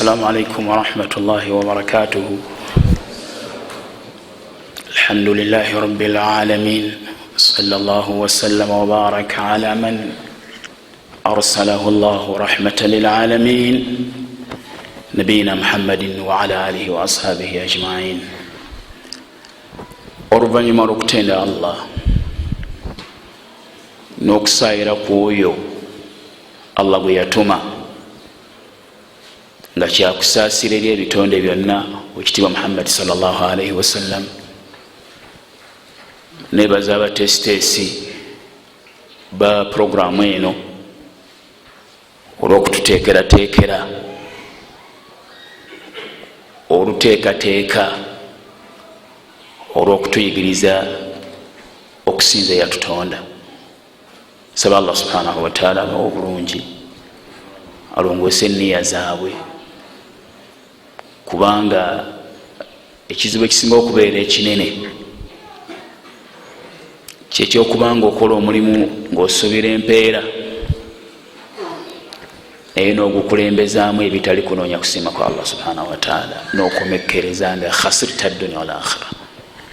السلام عليكم ورحمة الله وبركاته. الحمد لله رب العالمين، صلى الله وسلم وبارك على من أرسله الله رحمة للعالمين، نبينا محمد وعلى آله وأصحابه أجمعين. oluvannyuma lw'okutenda Allah n'okusaayira kwoyo Allah gwe yatuma nga kyakusaasira eri ebitonde byonna wekitiibwa Muhammad sallallahu alaihi wasallam. Nebaza abatesitesi ba programu eno olw'okututeekerateekera oluteekateeka olw'okutuyigiriza okusinza eyatutonda. Saba Allah subhanahu wa ta'ala abawe obulungi, alongose enniya zaabwe, kubanga ekizibu ekisinga okubeera ekinene kyekyokubanga okola omulimu ng'osuubira empeera naye n'ogukulembezaamu ebitali kunoonya kusiima kwa Allah subhanahu wa ta'ala, n'okomekkereza nga khasirta dunya wal akhira,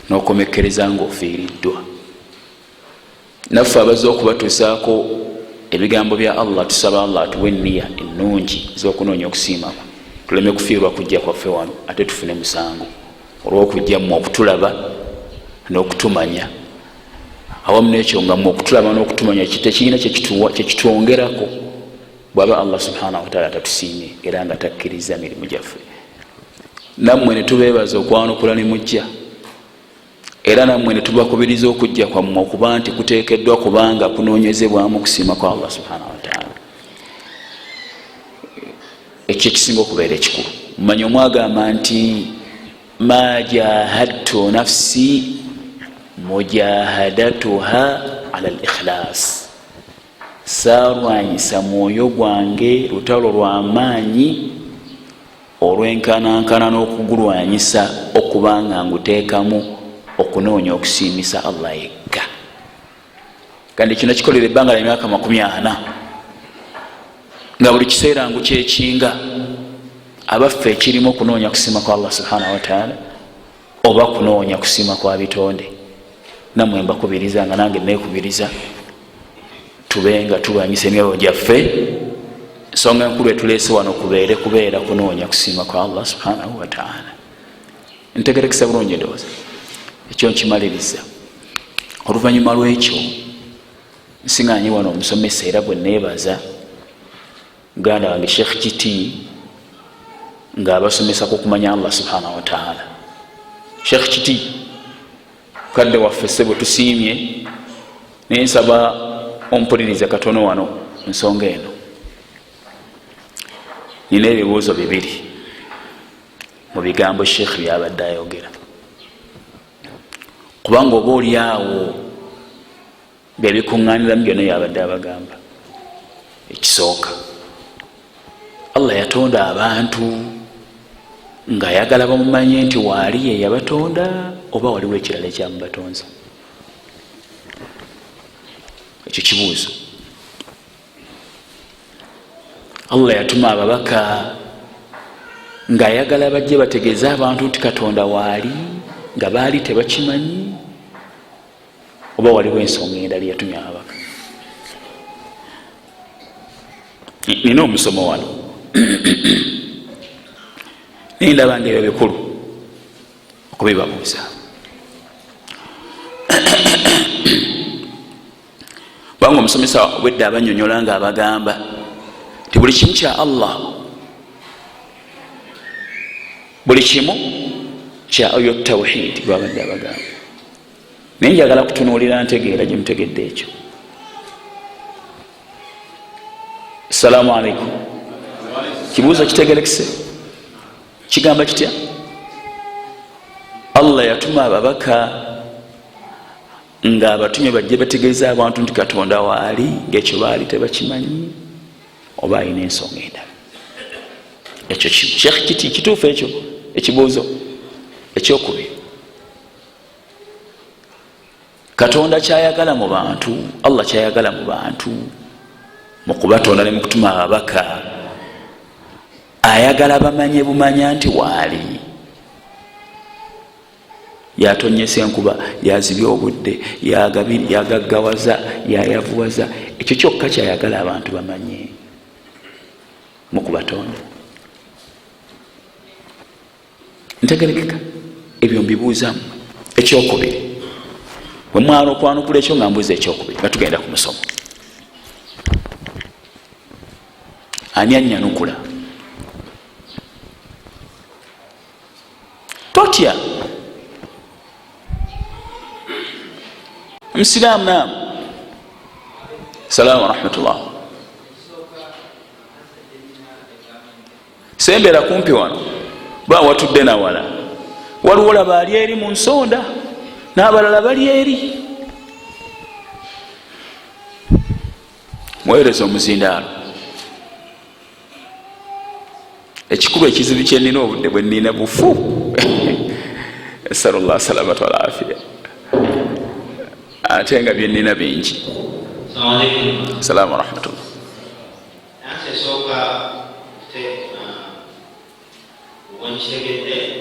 n'okomekkereza ng'ofiiriddwa. Naffe abazze okubatuusaako ebigambo bya Allah, tusaba Allah atuwe enniya ennungi z'okunoonya okusiima kwe, tuleme kufiirwa kujja kwaffe wano ate tufune musango olw'okujja mu okutulaba n'okutumanya. Awamu n'ekyo nga mu okutulaba n'okutumanya tekirina kyekitwongerako bw'aba Allah subhanahu wa ta'ala tatusiimye era nga takkiriza mirimu gyaffe. Nammwe ne tubeebaza okwanukula ne mujja, era nammwe ne tubakubiriza okujja kwammwe okuba nti kuteekeddwa kubanga kunoonyezebwamu okusiima kwa Allah subhanahu wa ta'ala. Ekyo ekisinga okubeera ekikulu. Mumanye omwagamba nti ma jahadtu nafsi mujahadatuha ala al-ikhlas, saarwanyisa mwoyo gwange lutalo lw'amaanyi olw'enkanankana n'okugulwanyisa okubanga nguteekamu okunoonya okusiimisa Allah yekka. Kandi kino kikolera ebbanga lya myaka 40 nga buli kiseera ngu kyekinga abaffe ekirimu okunoonya kusiima kwa Allah subhanahu wa ta'ala oba kunoonya kusiima kwa bitonde. Nammwe mbakubiriza nga nange neekubiriza tubenga tulwanyisa emyoyo gyaffe. Ensonga enkulu etuleese wano kubeera kunoonya kusiima kwa Allah subhanahu wa ta'ala. Ntegerekesa bulungi ndowooza ekyo nkimaliriza. Oluvannyuma lw'ekyo nsiŋŋaanye wano omusomesa era gwe neebaza muganda wange Sheikh Kiti ng'abasomesa ku kumanya Allah subhanahu wa ta'ala. Sheikh Kiti kadde waffe ssebo tusiimye, naye nsaba ompuliriza katono wano nsonga eno. Nina ebibuuzo bibiri mu bigambo Sheikh byabadde ayogera, kubanga oba oli awo byebikuŋŋaaniramu byonna yabadde abagamba. Ekisooka, Allah yatonda abantu ng'ayagala bamumanye nti waali ye yabatonda oba waliwo ekirala ekyamubatonza. Ekyo kibuuzo. Allah yatuma ababaka ng'ayagala bajje bategeeze abantu nti Katonda waali nga baali tebakimanyi oba waliwo ensonga endala yatumya ababaka. Nina omusomo wano nindaba ngaebyo bikulu okubibabuuza. Kubanga omusomesa wedde abannyonnyola nga abagamba nti buli kimu kya Allah, buli kimu kya oyo tawhid gwabadde abagamba. Naye njagala kutunuulira ntegeera gye mutegedde ekyo. Assalamu alaikum. Kibuuzo kitegerekese. Kigamba kitya? Allah yatuma ababaka ng'abatumye bajje bategeeza abantu nti Katonda waali ng'ekyo baali tebakimanyi oba alina ensonga endala. Ekyo kimu. Sheikh Kiti kituufu ekyo ekibuuzo ekyokubiri. Katonda kyayagala mu bantu, Allah kyayagala mu bantu mu kubatonda ne mu kutuma ababaka, ayagala bamanye bumanya nti waali, yatonyesa enkuba, yazibya obudde, yagaggawaza, yayavuwaza. Ekyo kyokka kyayagala abantu bamanye mukubatonda. Ntegerekeka ebyo mbibuuzamu. Ekyokubiri, bwe mwala okwanukula ekyo nga mbuuza ekyokubiri nga tugenda ku musomo. Ani annyanukula? Totya. Musiraamu naamu. Salaamu warahmatullah. Sembera kumpi wano ba watudde nawala. Waliwo laba ali eri mu nsonda n'abalala bali eri. Mwerezo omuzindaalo. Ekikulu ekizibu kye nnina obudde bwe nnina bufu. Sallallahu salamatu wal afiya. Ate nga bye nnina bingi. Salaamu warahmatullah.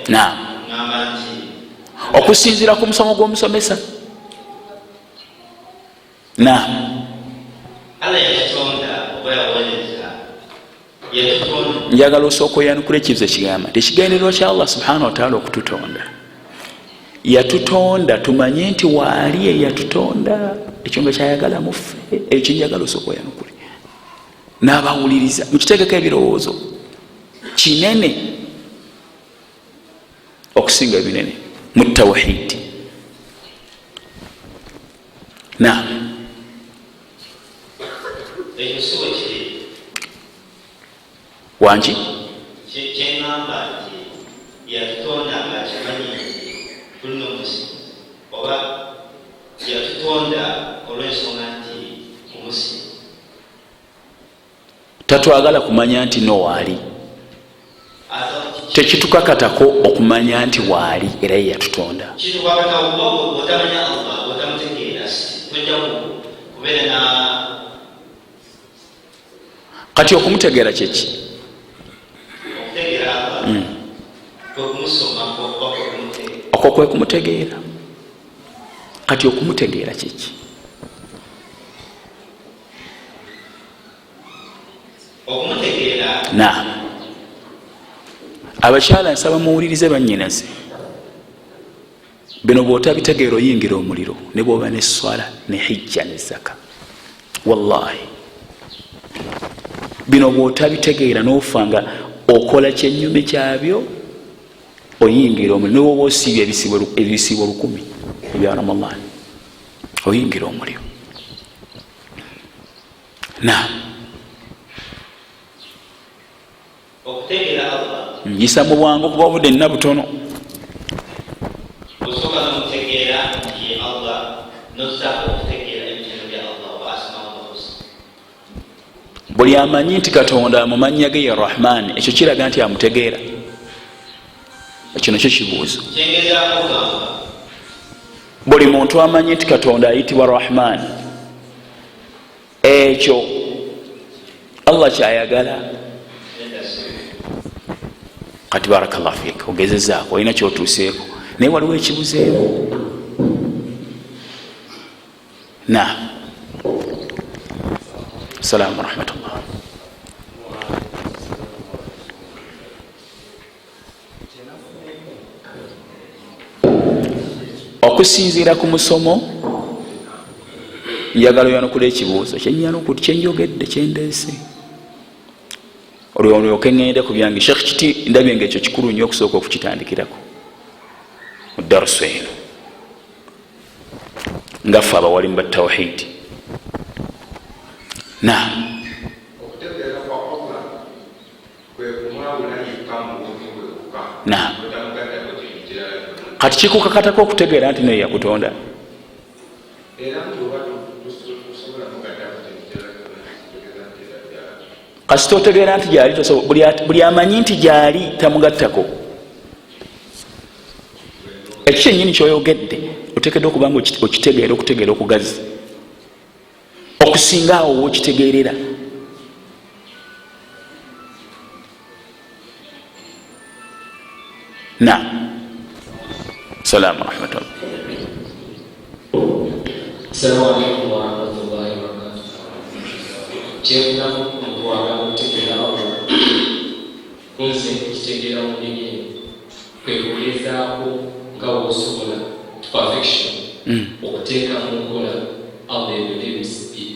Naam. Okusinziira ku musomo gw'omusomesa. Naam. Njagala osooka oyanukula ekibuzo ekigamba nti ekigendererwa kya Allah subhanahu wa ta'ala okututonda, yatutonda tumanye nti waali eyatutonda. Ekyo nga kyayagala muffe, ekyo njagala osooka oyanukule n'abawuliriza mukiteekeko ebirowoozo kinene okusinga ebinene mu tawhidi. Naam. Wangi kyengamba nti yatutonda nga kimanyi nti tulina omusi, oba yatutonda olw'ensonga nti omusi. Tatwagala kumanya nti no waali, tekitukakatako okumanya nti waali era ye yatutonda. Otamanya Allah otamutegeera tojja kubeera na kati okumutegeera kyeki? Okwo kwe kumutegeera. Kati okumutegeera kyeki? Naam. Abakyala nsaba muwulirize bannyinaze. Bino bw'otabitegeera oyingira omuliro ne bw'oba ne swala ne hijja ne zaka. Wallahi. Bino bw'otabitegeera n'ofanga okola kyennyume kyabyo oyingira omuliro. Ne bw'oba osiibye ebisiibo 1000 ebya Ramadhan oyingira omuliro. Naam. okutegeera Allah njisa mu bwangu kuba obudde nina butono. Osobola n'okutegeera nti Allah n'ozzaako okutegeera ebitendo bya Allah wa asma'ul husna. Buli amanyi nti Katonda mu mannya ge ya Rahman, ekyo kiraga nti amutegeera. Ekyo nakyo kibuuzo. Kyengezaako kugamba buli muntu amanyi nti Katonda ayitibwa Rahman, ekyo Allah kyayagala. Kati barakallahu fik, ogezezaako olina kyotuuseeko naye waliwo ekibuzeeko. Naam. Salaamu wa rahmatullah. Okusinziira ku musomo njagala oyanukula ekibuuzo kyenjogedde kyendeese olyoke ngende ku byange. Sheikh Kiti ndabye nga ekyo kikulu nnyo okusooka okukitandikirako mu darusu eno nga ffe abawalimu ba tawhidi. Naam. Naam. Kati kikukakatako okutegeera nti naye yakutonda. Kasita otegeera nti gyali buli amanyi nti gyali tamugattako. Ekyo kyennyini kyoyogedde oteekeddwa okuba nga okitegeera, okutegeera okugazi okusinga awo wookitegeerera. na salamu rahmatullah. Assalamu alaikum warahmatullahi wabarakatuh. Kyekuna mukwagala okutegeera Allah nze kitegeera mu bigere kwe kugezaako nga wosobola perfection okuteeka mu nkola Allah ebyo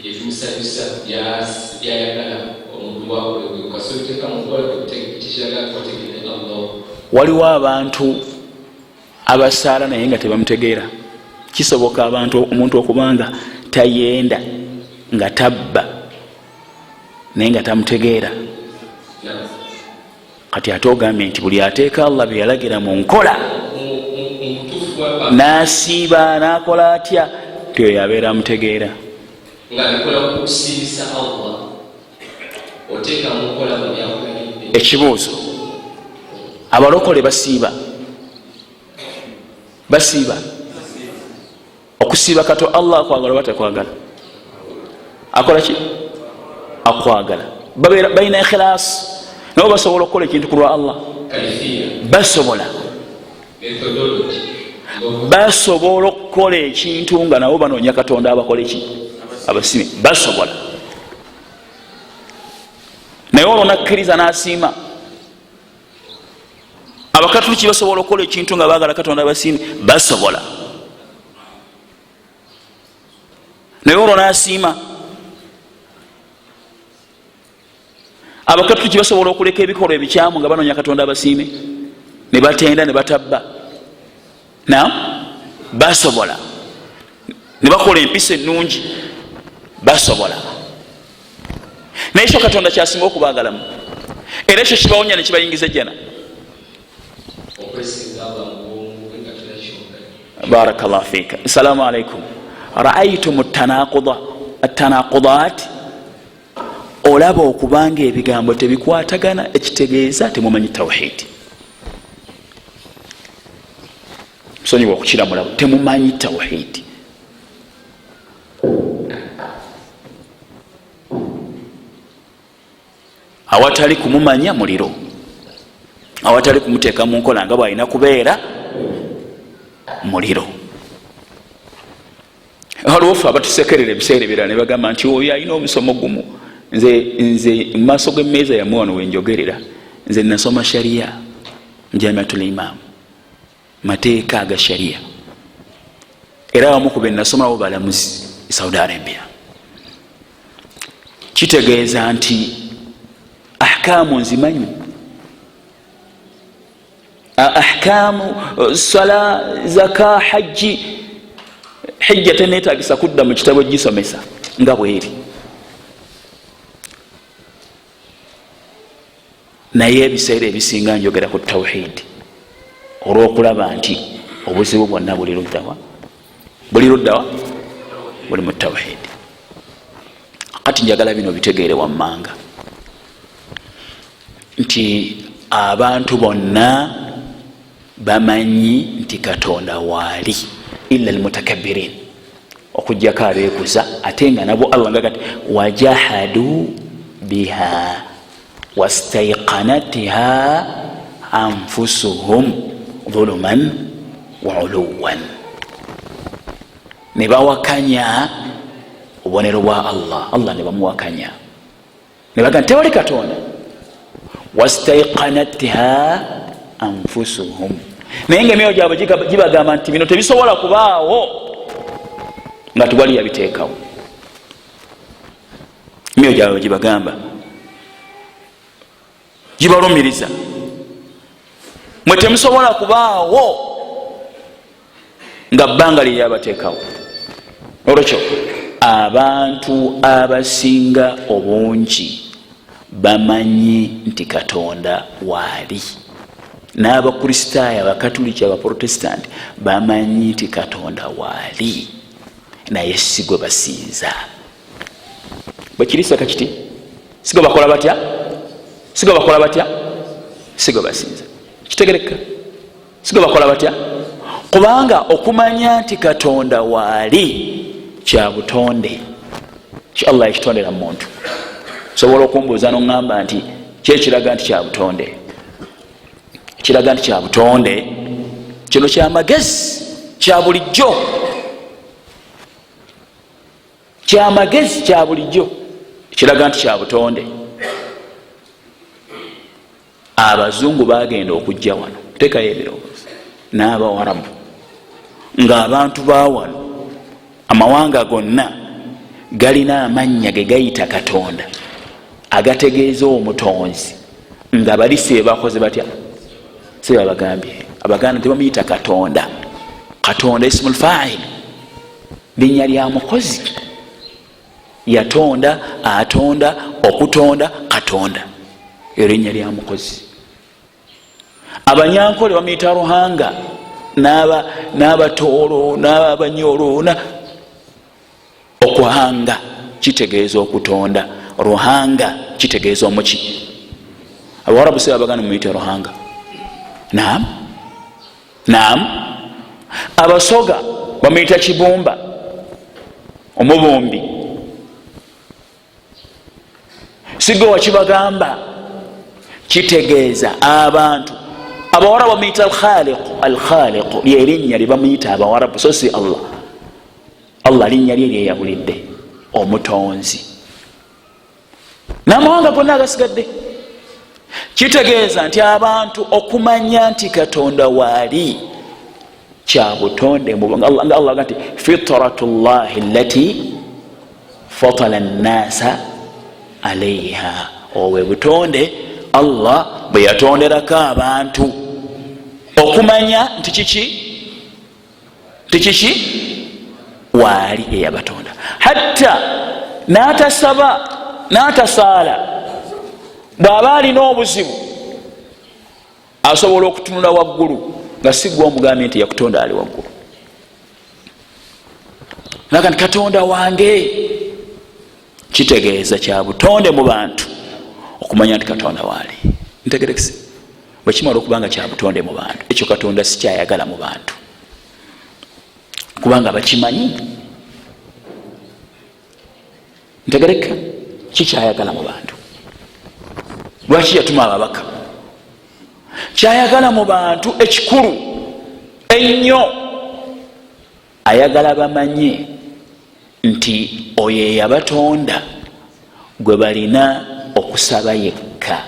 ebimusanyusa byayagala omuntu wakolewe kasobola okuteeka mu nkola tekiragala twategeere Allah. Waliwo abantu abasaala naye nga tebamutegeera. Kisoboka omuntu okubanga tayenda nga tabba naye nga tamutegeera. Kati ate ogambye nti buli ateeka Allah bye yalagira mu nkola n'asiiba n'akola atya tyo yabeera amutegeera. Ekibuuzo, abalokole basiiba okusiiba kato Allah akwagala oba takwagala? Akola ki? Akwagala. Balina ikhilaasi nabo basobola okukola ekintu ku lwa Allah. Basobola okukola ekintu nga nabo banoonya Katonda abakola eki? Abasiime. Basobola. Naye olwo nakkiriza n'asiima. Abakatuliki basobola okukola ekintu nga baagala Katonda abasiime? Basobola. Naye olwo n'asiima. Abakatuliki basobola okuleka ebikolwa ebikyamu nga banoonya Katonda abasiime? Ne batenda ne batabba? Basobola. Ne bakola empisa ennungi? Basobola. Naye ekyo Katonda kyasinga okubaagalamu era ekyo kibawonya ne kibayingiza ejjana. Barakallahu fiika. Assalamu alaikum. Ra'aytum at-tanaqudat? Olaba okubanga ebigambo tebikwatagana, ekitegeeza temumanyi tawhid. Musonyiwa okukiramula, temumanyi tawhid. Awatali kumumanya muliro, awatali kumuteeka mu nkola nga bwalina kubeera muliro. Waliwo ffe abatusekerera ebiseera ebirala ne bagamba nti oyo alina omusomo gumu. Nze mu maaso g'emmeeza yammwe wano wenjogerera, nze nasoma sharia Jamiatul Imam, mateeka aga sharia, era wamu ku be nasomawo balamuzi Saudi Arabia. Kitegeeza nti ahkaamu nzimanyi, ahkaamu sala, zaka, hajji. Hijja teneetagisa kudda mu kitabo gisomesa nga bweri. Naye ebiseera ebisinga njogera ku tawhid olw'okulaba nti obuzibu bwonna buli luddawa? Buli mu tawhid. Kati njagala bino bitegeere wammanga nti abantu bonna bamanyi nti Katonda waali illa almutakabbirin, okujjako abeekuza, ate nga nabo Allah nga kati wajahadu biha wastaiqanatiha anfusuhum dhuluman wa uluwan. Ne bawakanya obubonero bwa Allah ne bamuwakanya, ne baga nti tewali Katonda. Wastaiqanatiha anfusuhum, naye nga emyoyo gyabwe gibagamba nti bino tebisobola kubaawo nga tewali yabiteekawo. Emyoyo gyabwe gibagamba, gibalumiriza, mwe temusobola kubaawo nga bbanga lye yabateekawo. Olwekyo abantu abasinga obungi bamanyi nti Katonda waali. N'abakristaayo, abakatuliki, abaprotestant bamanyi nti Katonda waali, naye sigwe basinza. Bwekirisa kakiti sigwe bakola batya? Sigwe basinza. Kitegereka? Sigwe bakola batya? Kubanga okumanya nti Katonda waali kya butonde, ki Allah ekitondera mu muntu. Sobola okumbuuza n'oŋŋamba nti kyekiraga nti kya butonde. kiraga nti kya butonde. Kino kya magezi, kya bulijjo, kya magezi, kya bulijjo, kiraga nti kya butonde. Abazungu bagenda okujja wano, tekayo ebirowoozo, n'Abawarabu, ng'abantu ba wano, amawanga gonna galina amannya ge gayita Katonda agategeeza omutonzi, nga bali si bakoze batya, si babagambye. Abaganda tebamuyita Katonda. Katonda ismul fa'il, linnya lya mukozi, yatonda, atonda, okutonda, Katonda, yo linnya lya mukozi. Abanyankole bamuyita Ruhanga, n'Abatooro, n'Abanyoro, okuhanga kitegeeza okutonda, Ruhanga kitegeeza omuki. Abawarabu si Abaganda muyita Ruhanga. Naam. Abasoga bamuyita Kibumba, omubumbi. Sigo wakibagamba, kitegeeza abantu. Abawarabu bamuyita Al-Khaliq, lyerinnya lye bamuyita Abawarabu, so si Allah. Allah linnya lye lyeyabulidde, omutonzi. N'amawanga gonna agasigadde. Kitegeeza nti abantu okumanya nti Katonda waali kya butonde mu nga Allah agati fitratullahi allati fatala an-nasa alayha, owe butonde Allah bwe yatonderako abantu. Okumanya nti kiki waali eyabatonda. Hatta n'atasaba n'atasaala, bw'aba alina obuzibu asobola okutunula waggulu nga sigwa omugambye nti yakutonda ali waggulu. Naga nti Katonda wange, kitegeeza kya butonde mu bantu okumanya nti Katonda waali. Ntegerekese bwe kimala okubanga kya butonde mu bantu, ekyo Katonda si kyayagala mu bantu kubanga bakimanyi. Ntegereka kikyayagala mu bantu. Lwaki yatuma ababaka? Kyayagala mu bantu ekikulu ennyo, ayagala bamanye nti oyo eyabatonda gwe balina okusaba yekka,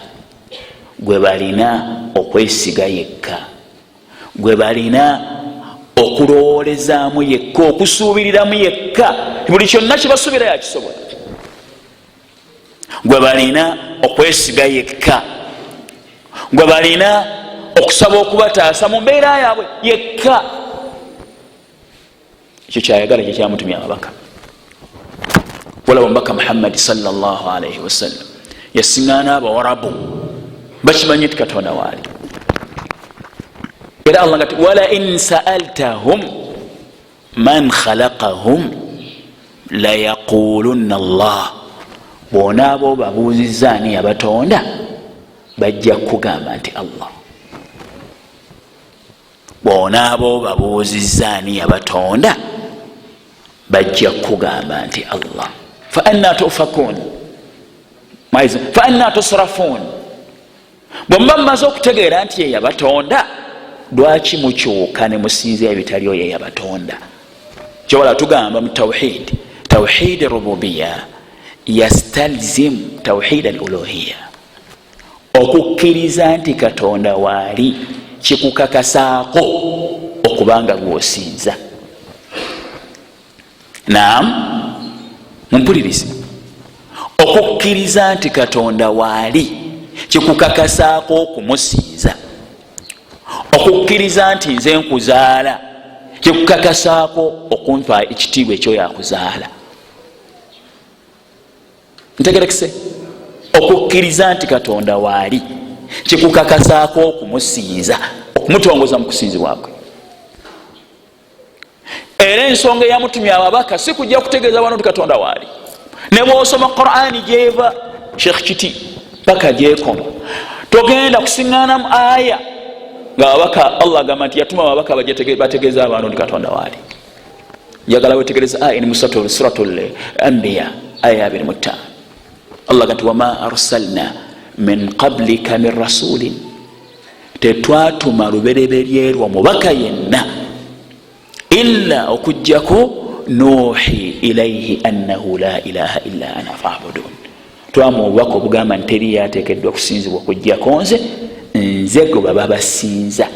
gwe balina okwesiga yekka, gwe balina okulowoolezaamu yekka, okusuubiriramu yekka. Buli kyonna kibasuubira yakisobola. Gwe balina okwesiga yekka, gwe balina okusaba okubataasa mu mbeera yaabwe yekka. Ekyo kyayagala kye kyamutumya ababaka. Wala omubaka Muhammadi sallallahu alaihi wasallam yasiŋŋaana Abawarabu, bakimanyi nti Katonda waali. Era Allah ngati wala in sa'altahum man khalaqahum la yaqulunna Allah, bw'onaaba obabuuzizza ani yabatonda bajja kugamba nti Allah. Bw'onaaba obabuuzizza ani yabatonda bajja kugamba nti Allah. Fa anna tufakun, fa anna tusrafun. Bw'omuba mumaze okutegeera nti ye yabatonda, lwaki mukyuka ne musinza ebitali oyo yabatonda? Kyewala tugamba mu tawhid, tawhid rububiya yastalzim tawhid al-uluhiya. Okukkiriza nti Katonda waali kikukakasaako okubanga gwosinza. Naam, mumpulirize. Okukkiriza nti Katonda waali kikukakasaako okumusinza. Okukkiriza nti nze nkuzaala kikukakasaako okumpa ekitiibwa ekyo yakuzaala. Ntegerekese. Okukkiriza nti Katonda waali kikukakasaako okumusinza, okumutongoza mu kusinzibwa kwe. Era ensonga eyamutumya ababaka si kujja kutegeeza wano nti Katonda waali. Ne bw'osoma Qur'ani gyeva Sheikh Kiti paka gyekoma, togenda kusiŋŋaana mu aya nga ababaka Allah agamba nti yatuma ababaka bategeeza abantu nti Katonda waali. Njagala wetegereza aya ni suratul Anbiya aya 25. Allah gati wama arsalna min qablika min rasulin, tetwatuma lubereberye lwa mubaka yenna illa okujjako nuhi ilaihi annahu la ilaha illa ana fa'budun. Twamu obubaka obugamba nti teri yateekeddwa kusinzibwa okujjako nze gwe baba basinza.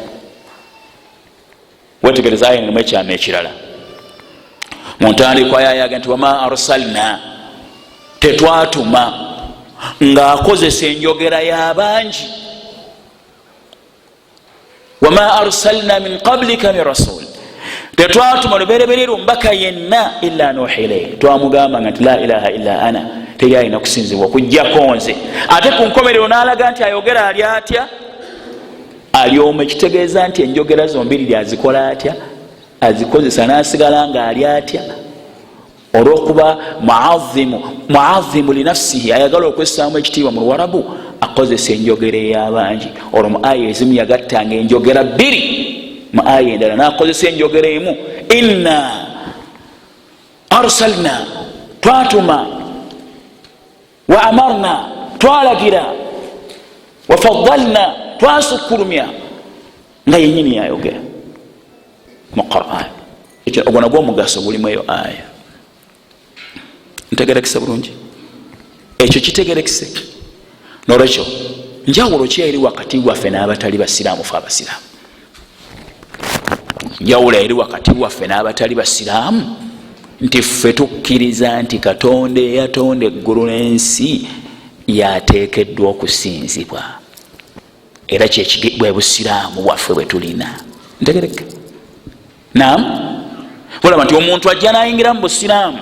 wetegereza aya erimu ekyama ekirala mu ntandikwa yayaga nti wama arsalna, tetwatuma, ng'akozesa enjogera y'abangi. wama arsalna min qablika min rasul, tetwatuma lubereberye lumbaka yenna illa nuhi ilayhi, twamugamba nti la ilaha illa ana, teri alina kusinzibwa okujjako nze. Ate ku nkomerero n'alaga nti ayogera ali atya, ali omu, ekitegeeza nti enjogera zombiriri azikola atya, azikozesa n'asigala nga ali atya, olwokuba muazimu linafsihi, ayagala okwessaamu ekitiibwa mu Luwarabu, akozesa enjogera ey'abangi. olwo mu aya ezimu yagattanga enjogera bbiri, mu aya endala n'akozesa enjogera emu. inna arsalna, twatuma, wa amarna, twalagira, wa faddalna, twasukkulumya, nga yenyini yayogera mu Qur'an. ogwo nagwo omugaso gulimu eyo aya. ntegerekese bulungi ekyo, kitegerekese. nolwekyo njawulo ki eri wakati waffe n'abatali basiraamu fe abasiraamu? njawulo eri wakati waffe n'abatali basiraamu nti ffe tukkiriza nti Katonda eyatonda eggulu n'ensi yateekeddwa okusinzibwa, era bwe busiraamu bwaffe bwe tulina. ntegereke naam, bulaba nti omuntu ajja n'ayingira mu busiraamu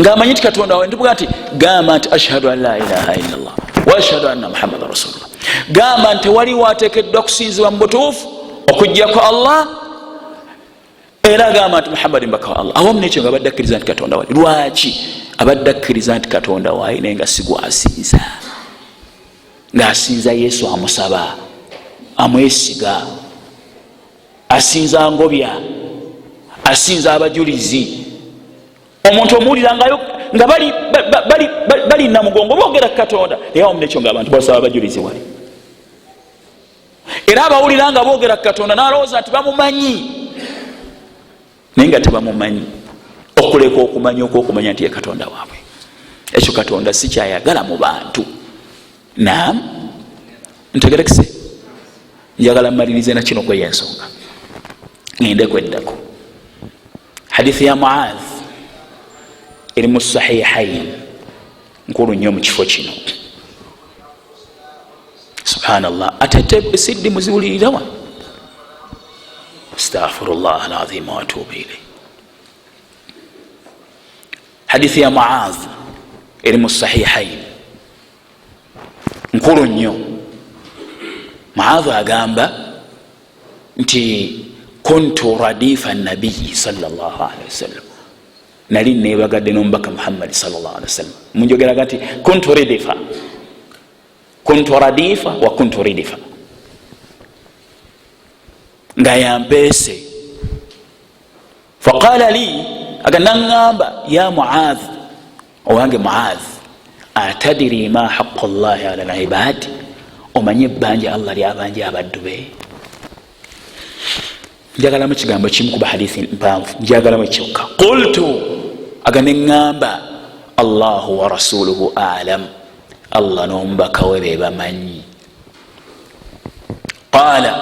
ng'amanyi nti Katonda wawe, ndibuga nti gamba nti ashhadu an la ilaha illallah wa ashhadu anna muhammadan rasulullah, gamba nti waliwo ateekeddwa kusinzibwa mu butuufu okujjako Allah, era gamba nti Muhammadin mbaka wa Allah. awamu nekyo nga abadde akkiriza nti Katonda wali. lwaki abadde akkiriza nti Katonda waali naye nga si gwasinza, ng'asinza Yesu, amusaba, amwesiga, asinza ngobya, asinza abajulizi. omuntu omuwulira nga bali namugongo boogera Katonda, naye awamu nekyo nga abantu basaba abajulizi wali. era abawulira nga boogera Katonda n'alowooza nti bamumanyi, naye nga tebamumanyi. okuleka okumanya nti ye Katonda waabwe, ekyo Katonda si kyayagala mu bantu. naam, ntegerekese. njagala mmalirize na kino kweyensonga, ngende kweddako. hadithi ya Muadh eri mu sahihain, nkulu nnyo mu kifo kino. subhanallah, ate siddi muziwulirirawa. astaghfirullah alazim wa atubu ilayh. hadithi ya Muadh eri mu sahihain, nkulu nnyo. Muadh agamba nti kuntu radifa nabiyi sallallahu alaihi wasallam, nali nebagadde n'omubaka Muhammad sallallahu alaihi wasallam. munjogeraga nti kuntu radifa wa kuntu ridifa, nga yampeese. faqala li, aganaŋŋamba, ya Muadh, owange Muadh, atadiri ma haqqu llahi ala al-ibad, omanye ebbanja Allah lyabanja abaddu be. njagalamu ekigambo kimu kuba hadithi mpanvu, njagalamu ekyokka. qultu, aganeŋŋamba, Allahu wa rasuluhu alam, Allah n'omubaka we be bamanyi. qala,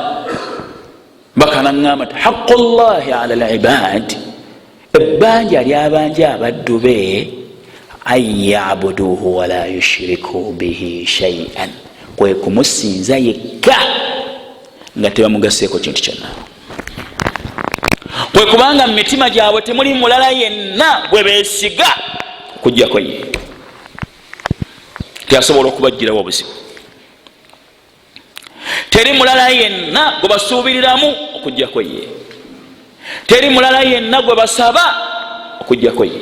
baka naŋŋamba ti haqqu llahi ala al-ibad, ebbanja lyabanja abaddu be, an yabuduhu wala yushriku bihi shay'an, kwe kumusinza yekka nga tebamugaseeko kintu kyonna. kwe kubanga mu mitima gyabwe temuli mulala yenna gwe beesiga okujjako ye, tyasobola okubajjirawo obuzibu. teri mulala yenna gwe basuubiriramu okujjako ye, teri mulala yenna gwe basaba okujjako ye,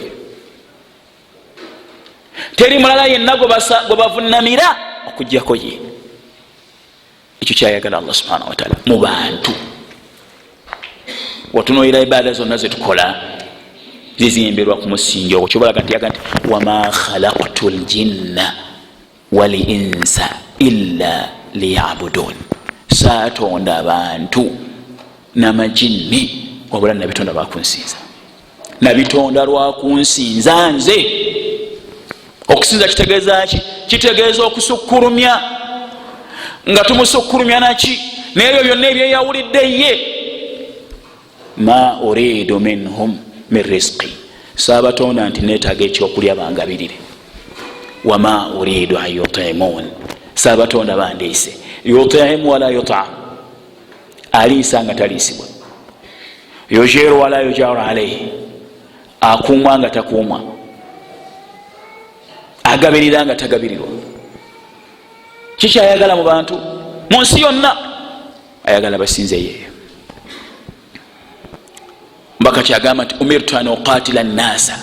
teri mulala yenna gwe bavunnamira okujjako ye. ekyo kyayagala Allah subhanahu wa ta'ala mu bantu. watunoyira ibaada zonna zetukola zizimbirwa ku musingi ogwo. kyobalaga nti yaga nti wama khalaqtu ljinna wal insa illa liyabudun, saatonda bantu namajinni wabula nabitonda lwakunsinza, nabitonda lwakunsinza nze. Okusinza kitegeeza ki? Kitegeeza okusukkulumya, nga tumusukkulumya naki? N'ebyo byonna ebyeyawulidde ye. Ma uridu minhum min rizqi, saabatonda nti neetaaga ekyokulya bangabirire. Wama uridu an yutimun, saabatonda bandiise. Yutimu wala yutam, aliisa nga taliisibwa. Yujiru wala yujaru alaihi, akuumwa nga takuumwa, agabirira nga tagabirirwa. Kiki ayagala mu bantu mu nsi yonna? Ayagala basinze yeyo. Mbaka kyagamba nti umirtu an uqatila nnasa,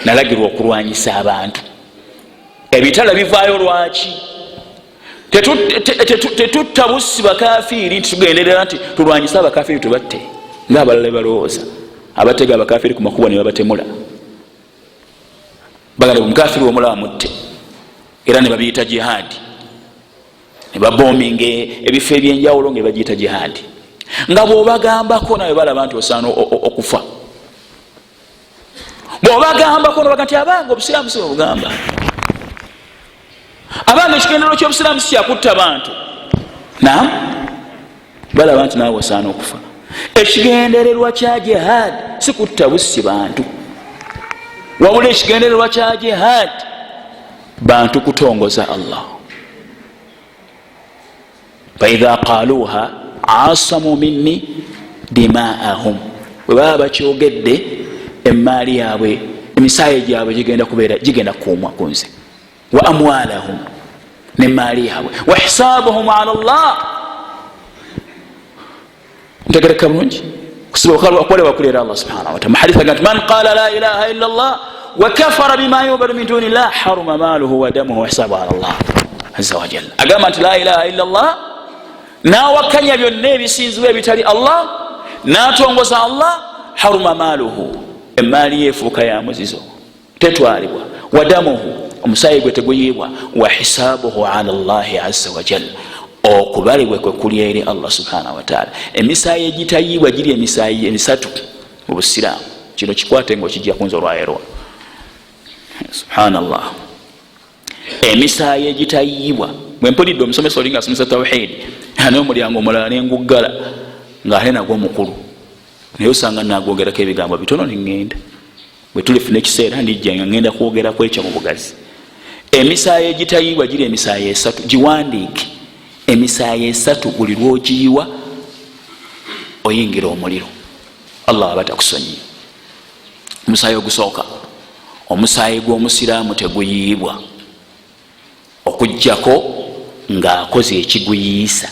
nalagirwa okulwanyisa abantu. Ebitala bivaayo lwaki? Tetutta bussi bakafiiri nti tugenderera nti tulwanyisa abakafiiri tubatte ngaabalala balowooza. Abatega abakafiiri ku makubo ne babatemula, bagala omukafiiri omulaba mutte, era ne babiyita jihadi, ne baboominga ebifo ebyenjawulo nga bagiyita jihadi. Nga bw'obagambako nawe balaba nti osaana okufa. Bw'obagambako nobaga nti abange obusiraamu si bwebugamba, abange ekigendero ky'obusiraamu si kyakutta bantu. Naam, balaba nti naawe osaana okufa. Ekigendererwa kya jihad si kutta bussi bantu, wabula ekigendererwa kya jihad bantu kutongoza Allah. Faidha qaluha asamu minni dimaahum, bwe baba bakyogedde emaali yaabwe, emisaayi gyabwe gigenda kuumwa kunze. Wa amwalahum, nemaali yaabwe. Wa hisaabuhum ala Allah, ntegereka bulungi kusiba okwolebwa kulera Allah subhanahu wa ta'ala. Muhadith agamba man qala la ilaha illa Allah wa kafara bima yubadu min duni Allah haruma maluhu wa damuhu wa hisaabuhu ala Allah azza wa jalla. Agamba nti la ilaha illa Allah, nawakanya byonna ebisinzibwa ebitali Allah, natongoza Allah, haruma maluhu, emaali yefuuka ya muzizo, tetwalibwa. Wa damuhu, omusaayi gwe teguyibwa. Wa hisaabuhu ala Allahi azza wa jalla, okubalibwe kwe kuli eri Allah subhanahu wa ta'ala. Emisaayi egitayibwa giri emisaayi emisatu mu busiraamu. Kino kikwate ng'okijja kunza olwayerwa. Subhanallah. Emisaayi egitayibwa, bwe mpulidde omusomesa oli ng'asomesa tawhid, n'omulyango omulala nenguggala ng'ate nagwo mukulu, naye osanga nagwogerako ebigambo bitono neŋŋenda. Bwe tulifuna ekiseera ndijja nga ŋŋenda kwogera ku ekyo mu bugazi. Emisaayi egitayibwa giri emisaayi esatu, giwandiike. Emisaayi esatu buli lwogiyiwa oyingira omuliro, Allah aba takusonyiye. Omusaayi ogusooka, omusaayi gw'omusiraamu teguyiyibwa okuggyako ng'akoze ekiguyiisa.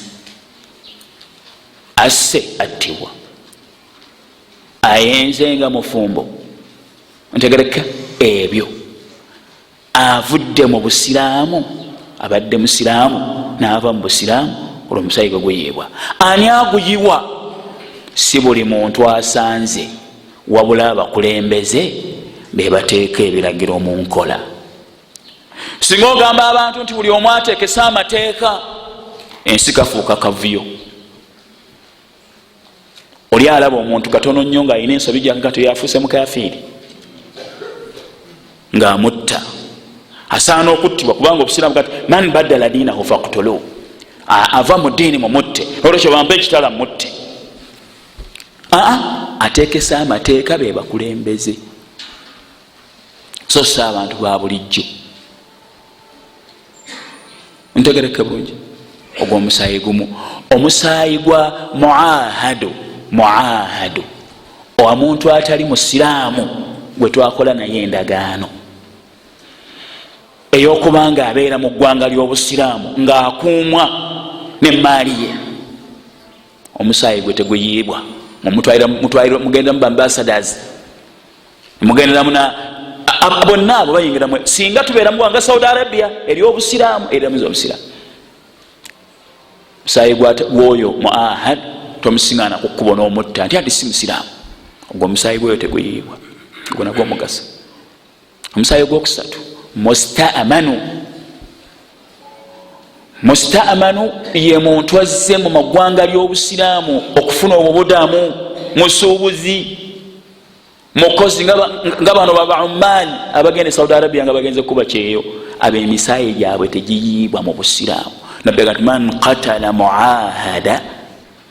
Asse attibwa, ayenzenga mufumbo, ntegereka ebyo. Avudde mu busiraamu, abadde musiraamu n'ava mu busiraamu, olwo omusaayi gwe guyiibwa. Ani aguyiwa? Si buli muntu asanze, wabula abakulembeze be bateeka ebiragiro mu nkola. Singa ogamba abantu nti buli omu ateekesa amateeka, ensi kafuuka kavuyo. Oli alaba omuntu katono nnyo ng'alina ensobi gyakato yafuuse mukafiiri ng'amutta, asaana okuttibwa, kubanga obusiraamu kati man baddala diinahu faqtulu, ava mu ddiini mumutte, olwekyo bampe ekitala mutte. Ateekesa amateeka be bakulembeze, so si abantu ba bulijjo. Ntegereke bulungi. Ogwo omusaayi gumu. Omusaayi gwa muahadu, muahadu omuntu atali musiraamu gwe twakola naye endagaano ey'okubanga abeera mu ggwanga ly'obusiraamu ng'akuumwa n'emaali ye. Omusaayi gwe teguyibwa. Mugenda mu ambassadors, mugenderamu bonna abo bayingiramu. Singa tubeera mu ggwanga Saudi Arabia ery'obusiraamu, eriramuzi obusiraamu, omusaayi gw'oyo muahad tomusiŋŋaana ku kkubo n'omutta nti ati si musiraamu. Ogwo omusaayi gweyo teguyibwa, gwe nagwo omugasa. Omusaayi gwokusatu mustaamanu, Mustamanu ye muntu azze mu magwanga by'obusiraamu okufuna obubudamu, musuubuzi, mukozi nga bano baba Oman abagenda Saudi Arabia nga bagenze kuba kyeyo, ab'emisaayi gyabwe tegiyiibwa mu busiraamu. Nabbi agamba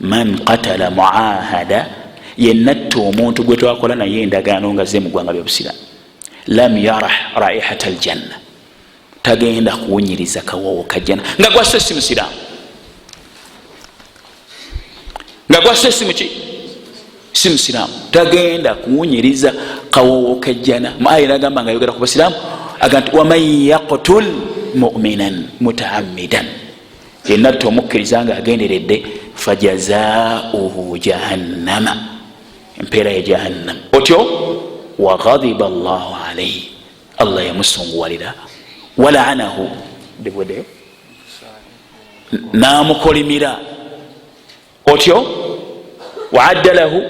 man qatala muahada yennatta omuntu gwe twakola naye endagaano nga ze mu ggwanga ly'obusiraamu, lam yarah raihata aljanna, tagenda kuwunyiriza kawoowo kajjana. nga gwasse si musiraamu, nga gwasse si musiraamu, tagenda kuwunyiriza kawoowo kajjana. Aya nagamba nga yogera ku basiraamu aga nti waman yaqtul mu'minan mutaammidan, yennatta omukkiriza nga agenderedde, fajazaauhu jahannama, empeera ya jahannam. Otyo waghadiba Allahu alayhi, Allah yamusunguwalira, walaanahu, debwedeyo namukolimira. Otyo waadda lahu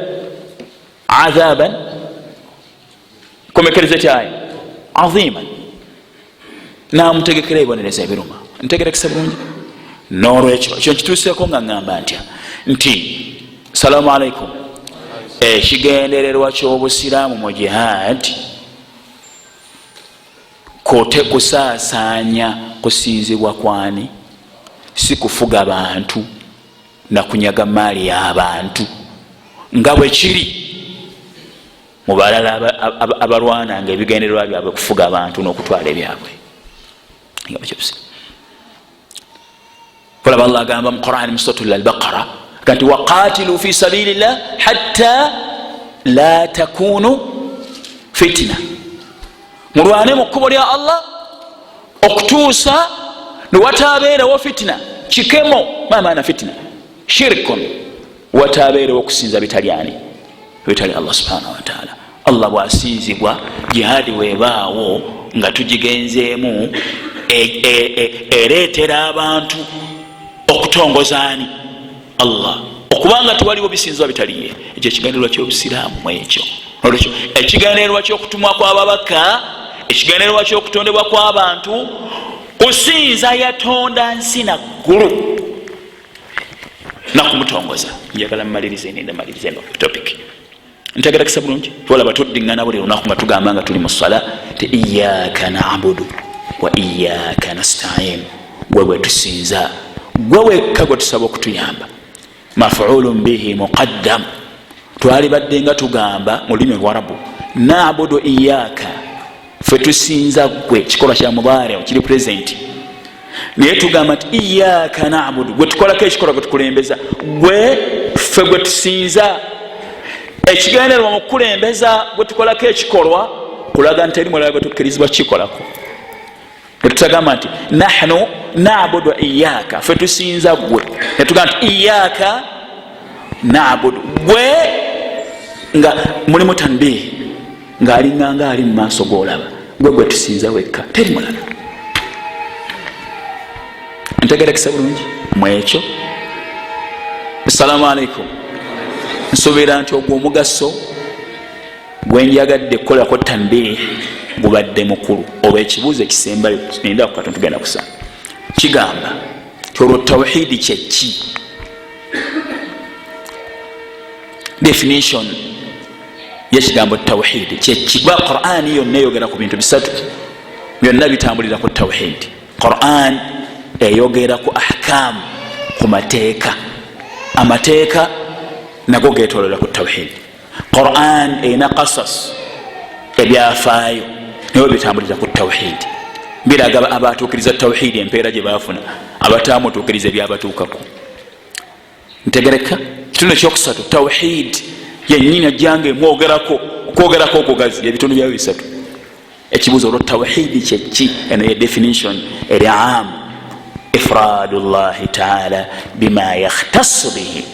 adhaban, komekereza kyaya aziman, namutegekera ebibonereza ebiruma. Ntegerekesa bulungi. N'olwekyo ekyo nkituuseeko nga ŋŋamba ntya nti salaamu alaikum, ekigendererwa ky'obusiraamu mu jihad kusaasaanya kusinzibwa kwani, si kufuga bantu na kunyaga maali y'abantu nga bwe kiri mu balala abalwana nga ebigendererwa byabwe kufuga abantu n'okutwala ebyabwe. Olaba Allah agamba mu Qur'an mu Suratul Al-Baqara kanti waqatilu fi sabilillah hatta la takunu fitna, mulwane mu kkubo lya Allah okutuusa ne wataabeerawo fitna, kikemo. Maana fitna shirkun, wataabeerawo okusinza bitali Allah subhanahu wa ta'ala. Allah bwasinzibwa, jihadi webaawo nga tugigenzeemu ereetera abantu okutongozaani Allah, okubanga tewaliwo bisinzibwa bitaliye. Ekyo ekigendererwa ky'obusiraamu mu ekyo. Olwekyo ekigendererwa ky'okutumwa kw'ababaka, ekigendererwa ky'okutondebwa kw'abantu, kusinza yatonda nsi na ggulu nakumutongoza. Njagala mmalirize eno topic. Ntegerekesa bulungi. Twalaba tuddiŋŋana buli lunaku nga tugamba nga tuli mu ssala ti iyyaka na'budu wa iyyaka nasta'in, gwe bwe tusinza, gwe wekka gwe tusaba okutuyamba. Maf'ulun bihi muqaddam, twali badde nga tugamba mu lulimi lw'Arabu na'budu iyyaka, ffe tusinza gwe, kikolwa kya mudhari kiri present, naye tugamba nti iyyaka na'budu, gwe tukolako ekikolwa gwe tukulembeza, gwe ffe gwe tusinza. Ekigendererwa mu kukulembeza gwe tukolako ekikolwa kulaga nti eri mulala gwe tukkirizibwa kikolako. Tetutagamba nti nahnu na'budu iyyaka, ffe tusinza gwe. Netugamba nti iyyaka na'budu, gwe nga mulimu tanbihi, ng'alinganga ali mu maaso g'olaba, gwe tusinza wekka, teri mulala. Ntegerekesa bulungi mu ekyo. Assalamu alaikum. Nsuubira nti ogwo omugaso gwenjagadde kukolako tanbihi gubadde mukulu. Oba ekibuuzo ekisembayo ninda ku katono tugenda kusanga kigamba ti olwo tawhidi kyeki? Definition yekigambo tawhidi kyeki? Kuba Qur'an yonna eyogera ku bintu bisatu, byonna bitambulira ku tawhidi. Qur'an eyogera ku ahkam, ku mateeka, amateeka nago getolera ku tawhidi. Qur'an erina qasas, ebyafaayo nayo bitambulira ku tawhidi, biraga abatuukiriza tawhidi empeera gye baafuna, abataamutuukiriza ebyabatuukako. Ntegereka? Kitundu ekyokusatu tawhidi yennyini ajjanga emwogerako, okwogerako okugazi ebitundu byayo bisatu. Ekibuuzo olwo tawhidi kyeki? Eno ye definition eri am, ifradu llahi taala bima yakhtassu bihi,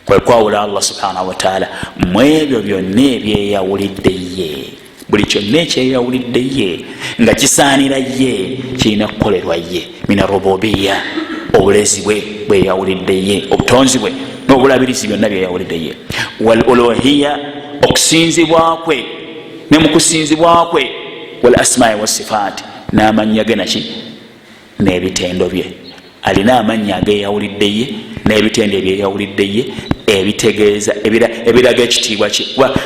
kwe kwawula Allah subhanahu wa ta'ala mu ebyo byonna ebyeyawulidde ye. Buli kyonna ekyeyawulidde ye nga kisaanira ye kirina kukolerwa ye. Mina rububiya, obulezi bwe bweyawulidde ye, obutonzi bwe n'obulabirizi byonna byeyawulidde ye. Wal uluhiya, okusinzibwa kwe ne mu kusinzibwa kwe, wal asma'i was sifaati, n'amannya ge naki n'ebitendo bye. alina amannya ageyawuliddeye n'ebitende ebyeyawuliddeye ebitegeeza ebiraga ekitiibwa kye.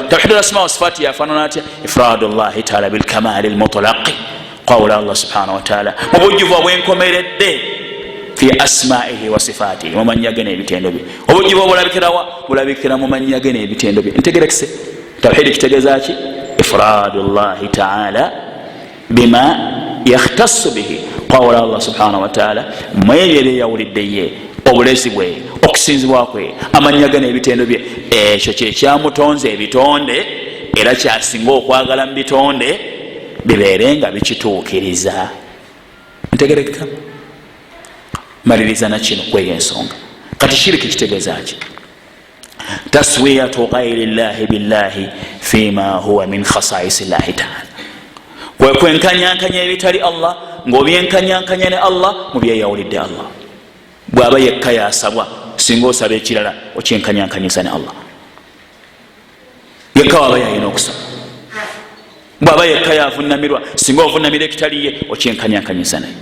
Tawhid al-asma wa sifat yafaanana atya? Ifradu llahi taala bilkamali almutlaqi, qawla Allah subhanahu wa taala mu bujjuvu obwenkomeredde fi asmaihi wa sifatihi, mu mannya ge n'ebitendo bye. Obujjuvu obulabikirawa? Bulabikira mu mannya ge n'ebitendo bye. Ntegerekise tawhid kitegeeza ki? Ifradu llahi taala bima yakhtassu bihi, qawla Allah subhanahu wa taala mwebyo ebyeyawuliddeye, obulezi bwe, okusinzibwa kwe, amannya ge n'ebitendo bye, ekyo kye kyamutonze ebitonde era kyasinga okwagala mu bitonde bibeere nga bikituukiriza. Ntegerekeka? Maliriza na kino kweyo ensonga. Kati shiriki kitegeeza ki? Taswiyatu ghayri llahi billahi fima huwa min khasaisi llahi taala, kwe kwenkanyankanya ebitali Allah ng'obyenkanyankanya ne Allah mu byeyawulidde Allah. Bw'aba yekka yasabwa, singa osaba ekirala okyenkanyankanyisa ne Allah. Yekka waba yalina okusaba. Bw'aba yekka yavunamirwa, singa ovunamira ekitaliye okyenkanyankanyisa naye.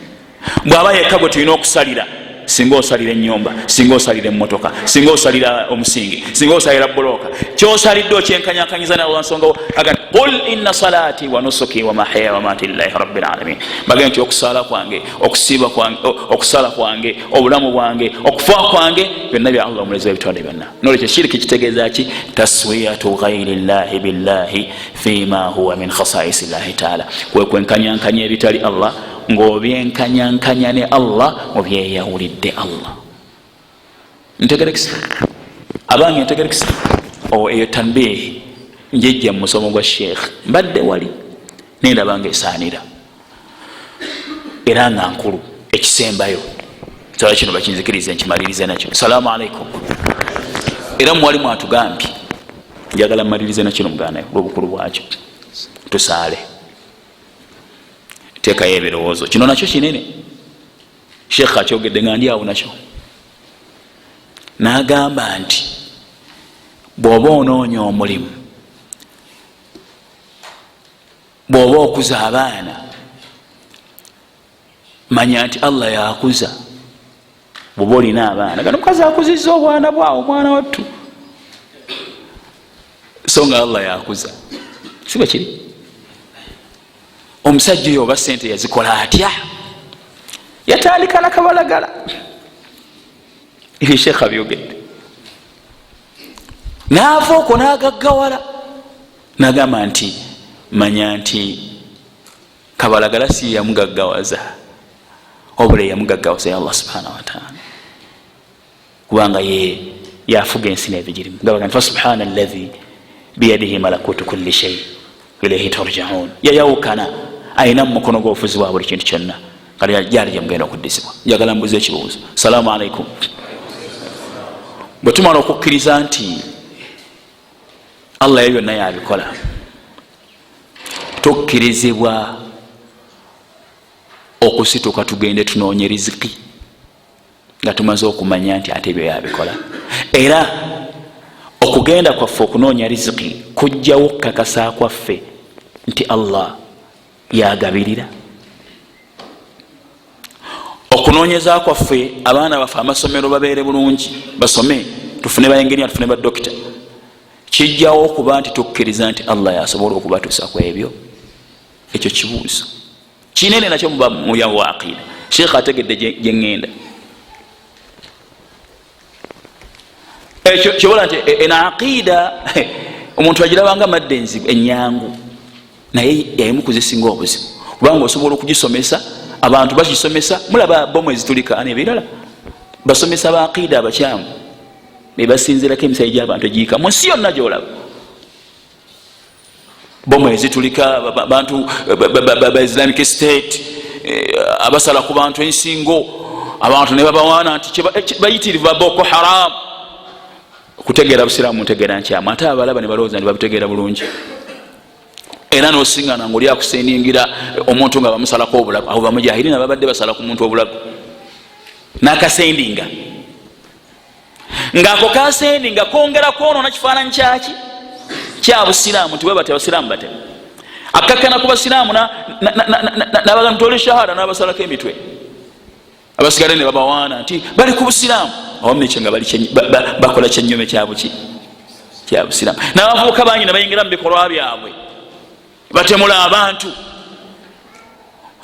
Bw'aba yekka gwe tulina okusalira, singa osalira ennyumba, singa osalira emmotoka, singa osalira omusingi, singa osalira buloka, kyosalidde okyenkanyakanyiza ne Allah. Nsonga agamba qul inna salati wa nusuki wa mahyaya wa mamati lillahi rabbil alamin, bagamba nti okusala kwange, okusiiba kwange, okusala kwange, obulamu bwange, okufa kwange byonna bya Allah omulezi w'ebitonde byonna. Nolwekyo shiriki kitegeeza ki? Taswiyatu ghayri llahi billahi fima huwa min khasaisi llahi taala, kwe kwenkanyankanya ebitali Allah ng'obyenkanyankanya ne Allah mu byeyawulidde Allah. Ntegerekisa abange? Ntegerekisa eyo tanbihi njejja mu musomo gwa Sheikh, mbadde wali nendaba ng'esaanira era nga nkulu. Ekisembayo sala kino bakinzikirize nkimalirize nakyo. Salaamu alaikum. Era mwali mwatugambye, njagala mmalirize nakino muganayo olw'obukulu bwakyo, tusaale teekayo ebirowoozo. Kino nakyo kinene. Sheikh akyogedde nga ndi awo nakyo, n'agamba nti bw'oba onoonya omulimu, bw'oba okuza abaana, manya nti Allah yakuza. Bw'oba olina abaana, gano mukazi akuzizza obwana bwawo, omwana wattu, so nga Allah yakuza. Si bwe kiri? Omusajja oyo oba sente yazikola atya? Yatandika nakabalagala. Ebyo Sheikh abyogedde. N'ava okwo n'agaggawala, n'agamba nti manya nti kabalagala si yamugaggawaza, obula yamugaggawaza Allah subhanahu wa ta'ala, kubanga ye yafuga ensi n'ebigirimu. Gabaga nti fasubhana alladhi biyadihi malakutu kulli shay ilayhi turja'un. Yayawukana, ayina mu mukono gw'obufuzi bwa buli kintu kyonna, kale gyali gyamugenda okuddizibwa. Njagala mbuze ekibuuzo. Salaamu alaikum. Bwe tumala okukkiriza nti Allah byonna yabikola, tukkirizibwa okusituka tugende tunoonye riziki nga tumaze okumanya nti ate ebyo yabikola. Era okugenda kwaffe okunoonya riziki kujjawo okukakasa kwaffe nti Allah yagabirira. Okunoonyeza kwaffe abaana baffe amasomero babeere bulungi, basome, tufune bayinginiya, tufune badokita, kijjawo okuba nti tukkiriza nti Allah yasobola okubatuusa ku ebyo. Ekyo kibuuzo kinene nakyo muba muyawo wa aqida. Sheikh ategedde gye ngenda. Ekyo kibola nti ena aqida omuntu agirabanga madde enzibu, ennyangu, naye yayimu kuzisinga obuzibu, kubanga osobola okugisomesa, abantu bakisomesa. Mulaba bomu ezitulika ani ebirala, basomesa ba aqida abakyamu ne basinzirako emisayi gy'abantu egiika mu nsi yonna gy'olaba. Bomu ezitulika bantu ba Islamic State, abasala ku bantu ensingo, abantu ne babawaana nti bayitirivu ba Boko Haram. Kutegeera busiraamu ntegeera nkyamu, ate abalaba ne balowooza nti babutegeera bulungi. Era n'osingana ng'oli akusendingira omuntu nga bamusalako obulago, abo bamujahirina babadde basala ku muntu obulago n'akasendinga, ng'ako kasendinga kongera kwonoona kifaananyi kyaki kya busiraamu. Nti bwe bati abasiraamu bate akakkana ku basiraamu n'abaga mutole shahada n'abasalako emitwe. abasigale ne babawaana nti bali ku busiraamu awamekyo nga bakola kyenyome kyabuki kya busiraamu. N'abavubuka banyina bayingira mu bikolwa byabwe batemula abantu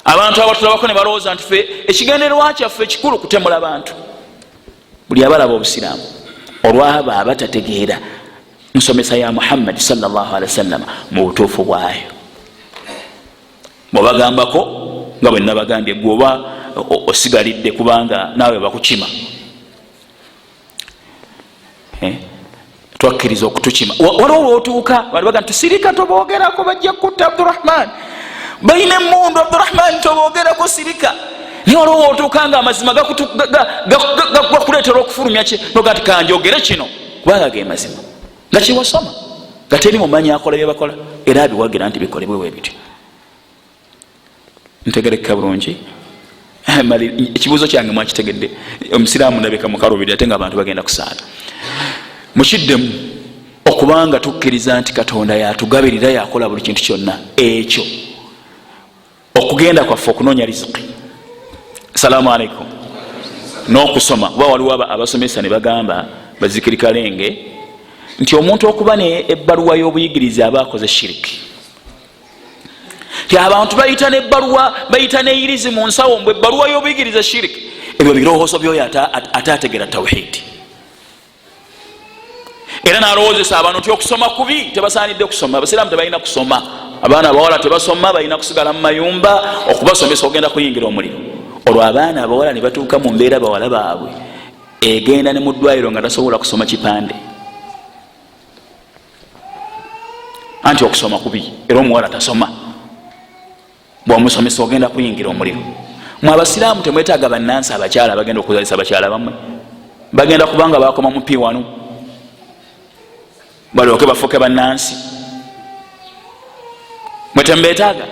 abatulabako ne balowooza nti fe ekigendererwa kyaffe ekikulu kutemula abantu. Buli abalaba obusiraamu olwabo abatategeera nsomesa ya Muhammad sallallahu alaihi wasallam mu butuufu bwayo, bwebagambako nga bwe nabagambye gwoba osigalidde kubanga naawe bakukima, twakkiriza okutukima. Waliwo lwotuuka bali baga nti sirika toboogerako bajja kutta Abdurrahman, balina emundu Abdurrahman toboogerako sirika. Naye waliwo lwotuuka nga amazima gakuleetera okufulumya kye noga nti kanjogere kino kubanga ge mazima nga kiwasoma nga teri mumanyi akola bye bakola era abiwagira nti bikolebwe bwe bityo. Ntegereka bulungi? Ekibuuzo kyange mwakitegedde. Omusiraamu ndabika mukalubiri ate nga abantu bagenda kusaala. Mukiddemu okubanga tukkiriza nti Katonda yatugabirira yakola buli kintu kyonna ekyo okugenda kwaffe okunoonya riziki. Salaamu alaikum. N'okusoma kuba waliwo abasomesa ne bagamba bazikirikalenge nti omuntu okuba ne ebbaluwa y'obuyigiriza aba akoze shiriki. Ti abantu bayita n'ebbaluwa bayita n'eyirizi mu nsawo mbwe ebbaluwa y'obuyigiriza shiriki. Ebyo birowoozo byoyo ate ategera tawhidi. Era n'alowoozesa abantu nti okusoma kubi, tebasaanidde kusoma. Abasiraamu tebalina kusoma, abaana abawala tebasoma, balina kusigala mu mayumba. Okubasomesa ogenda kuyingira omuliro. Olwo abaana abawala ne batuuka mu mbeera bawala baabwe egenda ne mu ddwaliro nga tasobola kusoma kipande, anti okusoma kubi era omuwala tasoma. Bw'omusomesa ogenda kuyingira omuliro. Mwe abasiraamu temwetaaga bannansi abakyala bagenda okuzalisa abakyala bammwe, bagenda kubanga bakoma mu P1 balyoke bafuuke bannansi. Mwe tembeetaaga,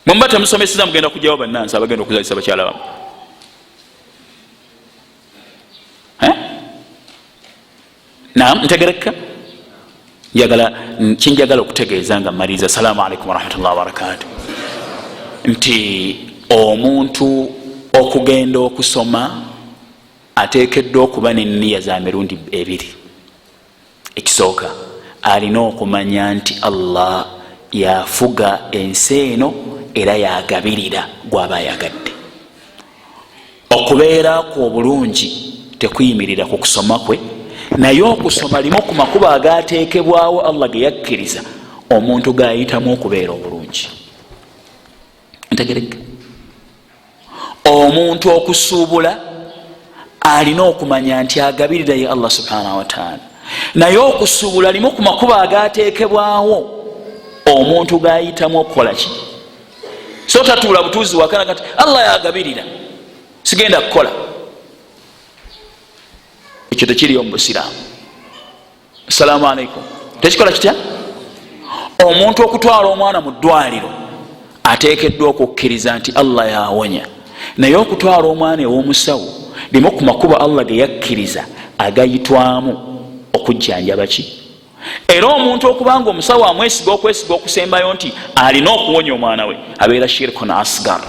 mwe muba temusomeseza mugenda kujjawo bannansi abagenda okuzalisa abakyala bammwe. Naam, ntegereka? Kinjagala okutegeeza nga mmaliriza. Salaamu alaikum warahmatullahi wabarakatuh. Nti omuntu okugenda okusoma ateekeddwa okuba n'enniya za mirundi ebiri. Ekisooka alina okumanya nti Allah yafuga ensi eno era yagabirira gw'aba ayagadde. Okubeera ku obulungi tekuyimirira ku kusoma kwe, naye okusoma limu ku makubo agaateekebwawo Allah ge yakkiriza omuntu g'ayitamu okubeera obulungi. Ntegereka? Omuntu okusuubula alina okumanya nti agabirira ye Allah subhanahu wa ta'ala, naye okusuubula limu ku makubo agaateekebwawo omuntu g'ayitamu okukola ki? So tatuula butuuzi wakana kati Allah yagabirira sigenda kukola. Ekyo tekiriyo mu busiraamu. Assalaamu alaikum. Tekikola kitya? Omuntu okutwala omwana mu ddwaliro ateekeddwa okukkiriza nti Allah yawonya, naye okutwala omwana ew'omusawo limu ku makubo Allah ge yakkiriza agayitwamu okujjanjaba ki? Era omuntu okubanga omusawo amwesiga okwesiga okusembayo nti alina okuwonya omwana we abeera shirkun asgar,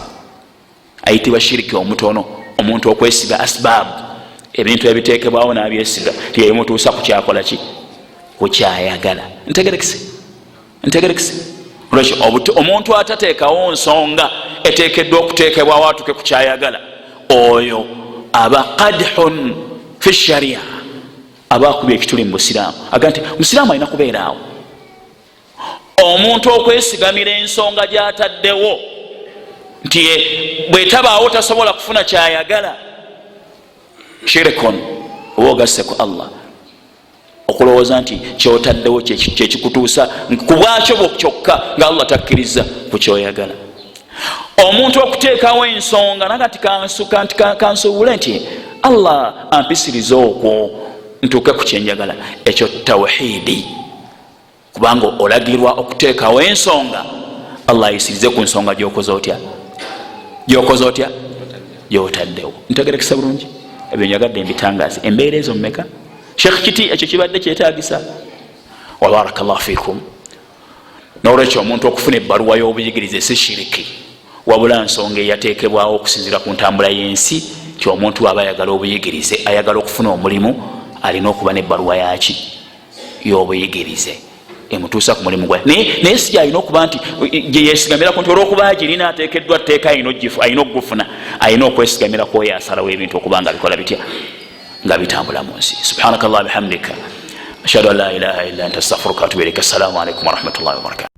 ayitibwa shiriki omutono. Omuntu okwesiga asbaabu, ebintu ebiteekebwawo n'abyesiga tiyemutuusa ku kyakola ki? Ku kyayagala. Ntegerekese? Ntegerekese? Olwekyo omuntu atateekawo nsonga eteekeddwa okuteekebwawo atuke ku kyayagala, oyo aba qadhun fi sharia, aba akubye ekituli mu busiraamu. Aga nti musiraamu alina kubeeraawo. Omuntu okwesigamira ensonga gy'ataddewo nti bwetabaawo tasobola kufuna kyayagala, shirikon, oba ogasse ku Allah. Okulowooza nti kyotaddewo kyekikutuusa ku bwakyo kyokka nga Allah takkiriza ku kyoyagala. Omuntu okuteekawo ensonga nagati kansuubule nti Allah ampisiriza okwo ntuuke ku kyenjagala, ekyo tawhidi. Kubanga olagirwa okuteekawo ensonga Allah ayisirize ku nsonga gy'okoze otya? Gy'okoze otya? Gy'otaddewo. Ntegerekesa bulungi? Ebyo njagadde mbitangaze. Embeera ezo mmeka? Sheikh kiti ekyo kibadde kyetaagisa? Wa barakallahu fikum. N'olwekyo omuntu okufuna ebbaluwa y'obuyigirize si shiriki, wabula nsonga eyateekebwawo okusinziira ku ntambula y'ensi ti omuntu aba ayagala obuyigirize, ayagala okufuna omulimu, alina okuba n'ebbaluwa yaki y'obuyigirize emutuusa ku mulimu gwe. Naye si gyalina okuba nti gye yeesigamirako nti olwokuba agirina ateekeddwa tteeka alina okugufuna, alina okwesigamira kwoyo asalawo ebintu okuba nga bikola bitya, nga bitambula mu nsi. Subhanaka Allah bihamdika ashhadu an la ilaha illa anta astaghfiruka wa atubu ilaik. Assalamu alaikum warahmatullahi wabarakatuh.